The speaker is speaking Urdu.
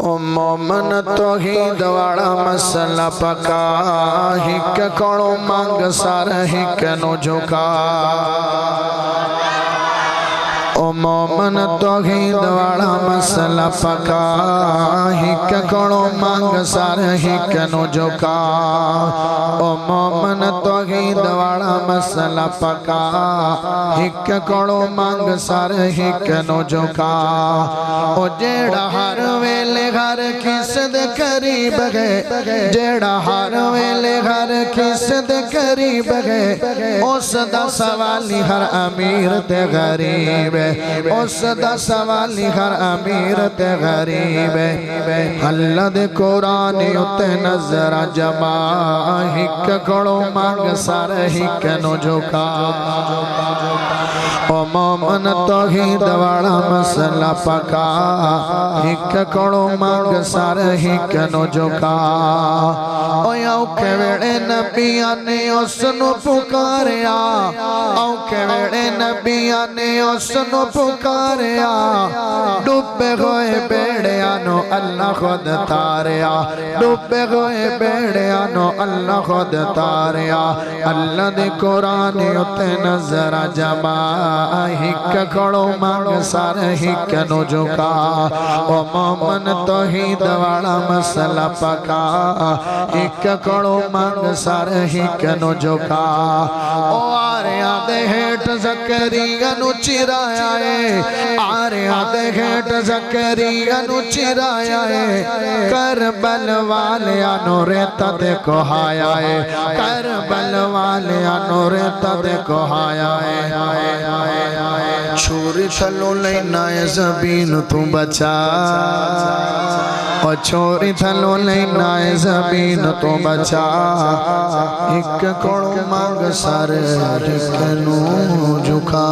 مومن توحید والا مسئلہ پکا ہک کڑو مانگ سار ہک نو جھکا او مومن توحید والا مسئلہ پکا ہک کڑو مانگ سار ہک نو جھکا او مومن توحید والا مسئلہ پکا ہک کڑو مانگ سار ہک نو جھکا او جیڑا ہر ویلے گھر کس دے قریب گئے جیڑا ہر ویلے گھر کس دے قریب گئے اس دا سوالی ہر امیر تے غریب ہے اس دا سوالی ہر امیر تے غریب ہے اللہ دے قرآن اتے نظر جما ہک کڑو مانگ سار ہک نو جھکا او مومن توحید والا مسئلہ پکا ہک کڑو مانگ سار ہک نو جھکا او یاو کے ویڑے نبیان نے اس نو پکاریا او کے ویڑے نبیان نے اس نو پکاریا ڈوبے ہوئے بیڑیانو اللہ خود تاریا ڈوبے ہوئے بیڑیانو اللہ خود تاریا اللہ دے قرآن اتے نظر جما ہک کڑو مانگ سار ہک نو جھکا او مومن توحید والا مسئلہ پکا ہک کڑو مانگ سار ہک نو جھکا او آریا دے ہیٹ زکریہ نو چرایا ہے آریا دے ہیٹ زکریہ نو چرایا ہے کربل والیاں نو ریتا دے کو ہایا ہے کربل والیاں نو ریتا دے کو ہایا ہے چھوری تھلو لینا ہے زبین تو بچا اور چھوری تھلو لینا ہے زبین تو بچا ہک کڑو مانگ سار ہک نو جھکا